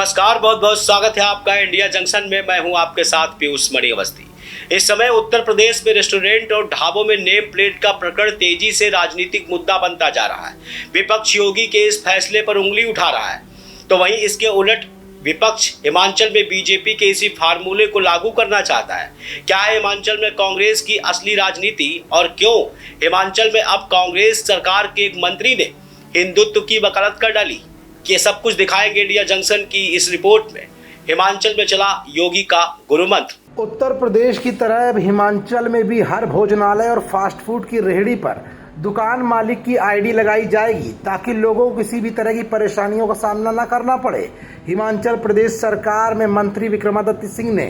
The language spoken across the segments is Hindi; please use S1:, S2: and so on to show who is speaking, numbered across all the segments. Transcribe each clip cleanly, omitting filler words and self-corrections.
S1: नमस्कार, बहुत बहुत स्वागत है आपका इंडिया जंक्शन में। मैं हूं आपके साथ पीयूष मणि अवस्थी। इस समय उत्तर प्रदेश में रेस्टोरेंट और ढाबों में नेम प्लेट का प्रकरण तेजी से राजनीतिक मुद्दा बनता जा रहा है। विपक्ष योगी के इस फैसले पर उंगली उठा रहा है, तो वहीं इसके उलट विपक्ष हिमाचल में बीजेपी के इसी फार्मूले को लागू करना चाहता है। क्या है हिमाचल में कांग्रेस की असली राजनीति और क्यों हिमाचल में अब कांग्रेस सरकार के एक मंत्री ने हिंदुत्व की वकालत कर डाली, ये सब कुछ दिखाएंगे इंडिया जंक्शन की इस रिपोर्ट में। हिमाचल में चला योगी का गुरुमंत्र।
S2: उत्तर प्रदेश की तरह अब हिमाचल में भी हर भोजनालय और फास्ट फूड की रेहड़ी पर दुकान मालिक की आईडी लगाई जाएगी, ताकि लोगों को किसी भी तरह की परेशानियों का सामना न करना पड़े। हिमाचल प्रदेश सरकार में मंत्री विक्रमादित्य सिंह ने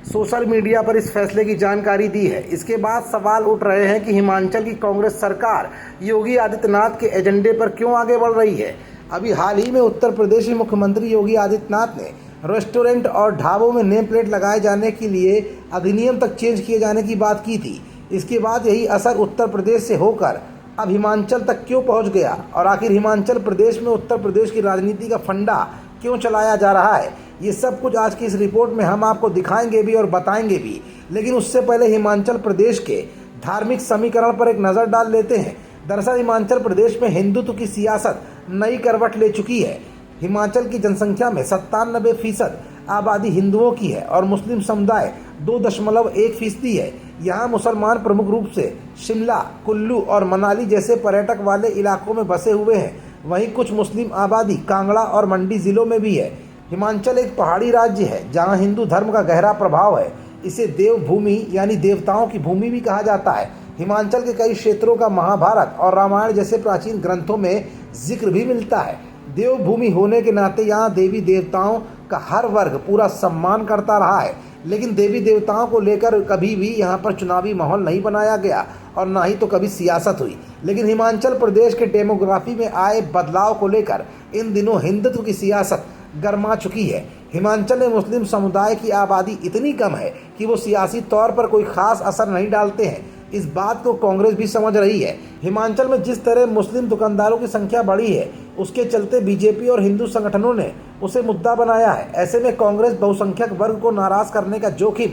S2: सोशल मीडिया पर इस फैसले की जानकारी दी है। इसके बाद सवाल उठ रहे हैं कि हिमाचल की कांग्रेस सरकार योगी आदित्यनाथ के एजेंडे पर क्यों आगे बढ़ रही है। अभी हाल ही में उत्तर प्रदेश के मुख्यमंत्री योगी आदित्यनाथ ने रेस्टोरेंट और ढाबों में नेम प्लेट लगाए जाने के लिए अधिनियम तक चेंज किए जाने की बात की थी। इसके बाद यही असर उत्तर प्रदेश से होकर अब हिमाचल तक क्यों पहुंच गया, और आखिर हिमाचल प्रदेश में उत्तर प्रदेश की राजनीति का फंडा क्यों चलाया जा रहा है, ये सब कुछ आज की इस रिपोर्ट में हम आपको दिखाएंगे भी और बताएंगे भी। लेकिन उससे पहले हिमाचल प्रदेश के धार्मिक समीकरण पर एक नज़र डाल लेते हैं। दरअसल हिमाचल प्रदेश में हिंदुत्व की सियासत नई करवट ले चुकी है। हिमाचल की जनसंख्या में 97% आबादी हिंदुओं की है और मुस्लिम समुदाय 2.1% है। यहाँ मुसलमान प्रमुख रूप से शिमला, कुल्लू और मनाली जैसे पर्यटक वाले इलाकों में बसे हुए हैं। वहीं कुछ मुस्लिम आबादी कांगड़ा और मंडी जिलों में भी है। हिमाचल एक पहाड़ी राज्य है जहाँ हिंदू धर्म का गहरा प्रभाव है। इसे देवभूमि यानी देवताओं की भूमि भी कहा जाता है। हिमाचल के कई क्षेत्रों का महाभारत और रामायण जैसे प्राचीन ग्रंथों में जिक्र भी मिलता है। देवभूमि होने के नाते यहाँ देवी देवताओं का हर वर्ग पूरा सम्मान करता रहा है, लेकिन देवी देवताओं को लेकर कभी भी यहाँ पर चुनावी माहौल नहीं बनाया गया और ना ही तो कभी सियासत हुई। लेकिन हिमाचल प्रदेश के डेमोग्राफी में आए बदलाव को लेकर इन दिनों हिंदुत्व की सियासत गर्मा चुकी है। हिमाचल में मुस्लिम समुदाय की आबादी इतनी कम है कि वो सियासी तौर पर कोई खास असर नहीं डालते हैं। इस बात को कांग्रेस भी समझ रही है। हिमाचल में जिस तरह मुस्लिम दुकानदारों की संख्या बढ़ी है, उसके चलते बीजेपी और हिंदू संगठनों ने उसे मुद्दा बनाया है। ऐसे में कांग्रेस बहुसंख्यक वर्ग को नाराज करने का जोखिम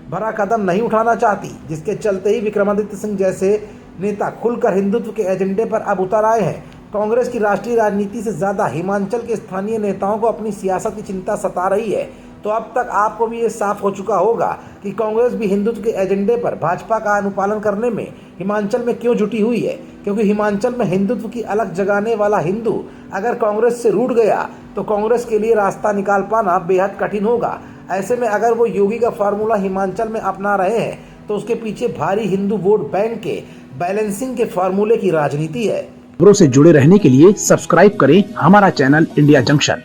S2: भरा कदम नहीं उठाना चाहती, जिसके चलते ही विक्रमादित्य सिंह जैसे नेता खुलकर हिंदुत्व के एजेंडे पर अब उतर आए हैं। कांग्रेस की राष्ट्रीय राजनीति से ज़्यादा हिमाचल के स्थानीय नेताओं को अपनी सियासत की चिंता सता रही है। तो अब तक आपको भी ये साफ हो चुका होगा कि कांग्रेस भी हिंदुत्व के एजेंडे पर भाजपा का अनुपालन करने में हिमाचल में क्यों जुटी हुई है। क्योंकि हिमाचल में हिंदुत्व की अलग जगाने वाला हिंदू अगर कांग्रेस से रूठ गया तो कांग्रेस के लिए रास्ता निकाल पाना बेहद कठिन होगा। ऐसे में अगर वो योगी का फार्मूला हिमाचल में अपना रहे हैं तो उसके पीछे भारी हिंदू वोट बैंक के बैलेंसिंग के फार्मूले की राजनीति है।
S3: खबरों से जुड़े रहने के लिए सब्सक्राइब करें हमारा चैनल इंडिया जंक्शन।